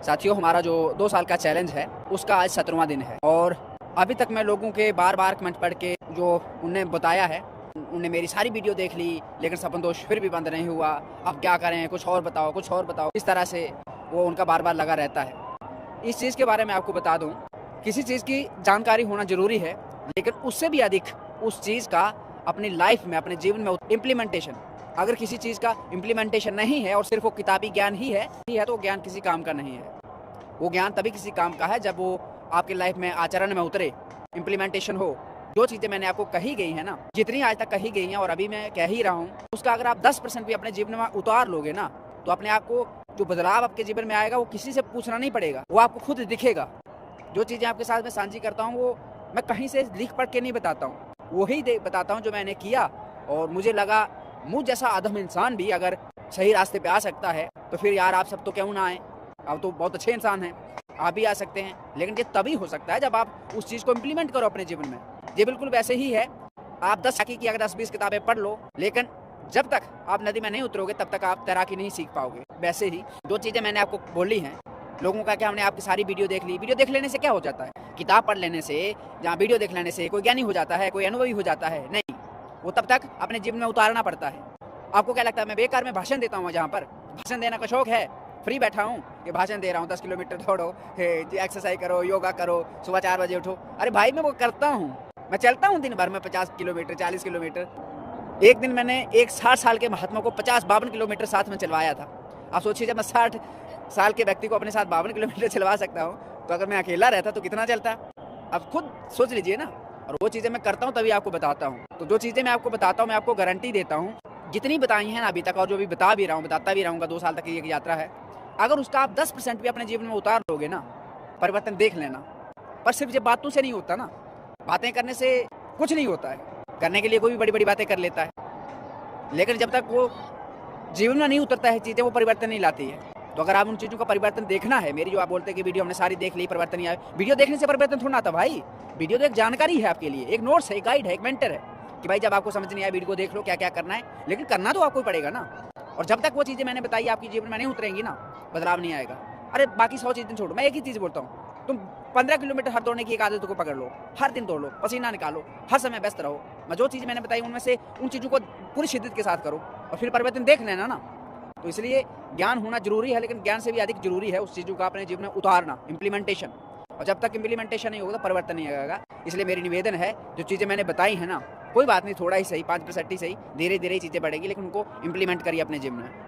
साथियों, हमारा जो 2 साल का चैलेंज है उसका आज 17वां दिन है और अभी तक मैं लोगों के बार-बार कमेंट पढ़ के जो उन्होंने बताया है, उन्होंने मेरी सारी वीडियो देख ली लेकिन सपनदोष फिर भी बंद नहीं हुआ। अब क्या करें, कुछ और बताओ, कुछ और बताओ। इस तरह से वो उनका बार-बार लगा रहता है। इस चीज़ के बारे में आपको बता दूँ, किसी चीज़ की जानकारी होना ज़रूरी है, लेकिन उससे भी अधिक उस चीज़ का अपनी लाइफ में, अपने जीवन में इम्प्लीमेंटेशन। अगर किसी चीज़ का इम्प्लीमेंटेशन नहीं है और सिर्फ वो किताबी ज्ञान ही है तो वो ज्ञान किसी काम का नहीं है। वो ज्ञान तभी किसी काम का है जब वो आपकी लाइफ में आचरण में उतरे, इम्प्लीमेंटेशन हो। जो चीज़ें मैंने आपको कही गई हैं ना, जितनी आज तक कही गई हैं और अभी मैं कह ही रहा हूँ, उसका अगर आप 10% भी अपने जीवन में उतार लोगे ना, तो अपने आप को जो बदलाव आपके जीवन में आएगा वो किसी से पूछना नहीं पड़ेगा, वो आपको खुद दिखेगा। जो चीज़ें आपके साथ में साझी करता हूँ वो मैं कहीं से लिख पढ़ के नहीं बताता हूँ, वही बताता हूँ जो मैंने किया और मुझे लगा मुझ जैसा अधम इंसान भी अगर सही रास्ते पे आ सकता है तो फिर यार आप सब तो क्यों ना आए। आप तो बहुत अच्छे इंसान हैं, आप भी आ सकते हैं, लेकिन ये तभी हो सकता है जब आप उस चीज़ को इम्प्लीमेंट करो अपने जीवन में। ये बिल्कुल वैसे ही है, आप 10 तैराकी की अगर 10-20 किताबें पढ़ लो, लेकिन जब तक आप नदी में नहीं उतरोगे तब तक आप तैराकी नहीं सीख पाओगे। वैसे ही जो चीज़ें मैंने आपको बोली हैं, लोगों का क्या हमने आपकी सारी वीडियो देख ली। वीडियो देख लेने से क्या हो जाता है? किताब पढ़ लेने से, जहाँ वीडियो देख लेने से कोई ज्ञानी हो जाता है, कोई अनुभवी हो जाता है? नहीं, वो तब तक अपने जीवन में उतारना पड़ता है। आपको क्या लगता है मैं बेकार में भाषण देता हूँ? जहाँ पर भाषण देने का शौक है, फ्री बैठा हूँ कि भाषण दे रहा हूँ, 10 किलोमीटर दौड़ो, एक्सरसाइज करो, योगा करो, सुबह 4 बजे उठो। अरे भाई, मैं वो करता हूँ, मैं चलता हूँ दिन भर में 50 किलोमीटर, 40 किलोमीटर। एक दिन मैंने एक 60 साल के महात्मा को 50-52 किलोमीटर साथ में चलवाया था। आप सोचिए, जब मैं 60 साल के व्यक्ति को अपने साथ 52 किलोमीटर चलवा सकता हूँ, तो अगर मैं अकेला रहता तो कितना चलता? अब खुद सोच लीजिए ना। और वो चीज़ें मैं करता हूँ तभी आपको बताता हूँ। तो जो चीज़ें मैं आपको बताता हूँ, मैं आपको गारंटी देता हूँ, जितनी बताई हैं ना अभी तक और जो भी बता भी रहा हूँ, बताता भी रहूँगा, 2 साल तक की एक यात्रा है। अगर उसका आप 10% भी अपने जीवन में उतार लोगे ना, परिवर्तन देख लेना। पर सिर्फ ये बातों से नहीं होता ना, बातें करने से कुछ नहीं होता है। करने के लिए कोई भी बड़ी-बड़ी बातें कर लेता है, लेकिन जब तक वो जीवन में नहीं उतरता है चीज़ें, वो परिवर्तन नहीं लाती है। तो अगर आप उन चीज़ों का परिवर्तन देखना है, मेरी जो आप बोलते हैं कि वीडियो हमने सारी देख ली, परिवर्तन नहीं आया। वीडियो देखने से परिवर्तन थोड़ा आता भाई। वीडियो तो एक जानकारी है आपके लिए, एक नोट्स है, एक गाइड है, एक मेंटर है कि भाई जब आपको समझ नहीं आया वीडियो को देख लो, क्या-क्या करना है, लेकिन करना तो आपको ही पड़ेगा ना। और जब तक वो चीज़ें मैंने बताई आपके जीवन में नहीं उतरेंगी ना, बदलाव नहीं आएगा। अरे बाकी 100 चीज़ें छोड़ो, मैं एक ही चीज़ बोलता हूँ, तुम 15 किलोमीटर हर दौड़ने की एक आदत को पकड़ लो, हर दिन दौड़ लो, पसीना निकालो, हर समय व्यस्त रहो। मैं जो चीज़ें मैंने बताई उनमें से उन चीज़ों को पूरी शिद्दत के साथ करो और फिर परिवर्तन देख लेना ना। तो इसलिए ज्ञान होना ज़रूरी है, लेकिन ज्ञान से भी अधिक ज़रूरी है उस चीज़ों का अपने जीवन में उतारना, इम्प्लीमेंटेशन। और जब तक इम्प्लीमेंटेशन नहीं होगा तो परिवर्तन नहीं आएगा। इसलिए मेरी निवेदन है, जो चीज़ें मैंने बताई हैं ना, कोई बात नहीं, थोड़ा ही सही, 5% ही सही, धीरे-धीरे चीज़ें बढ़ेगी, लेकिन उनको इम्प्लीमेंट करिए अपने जीवन में।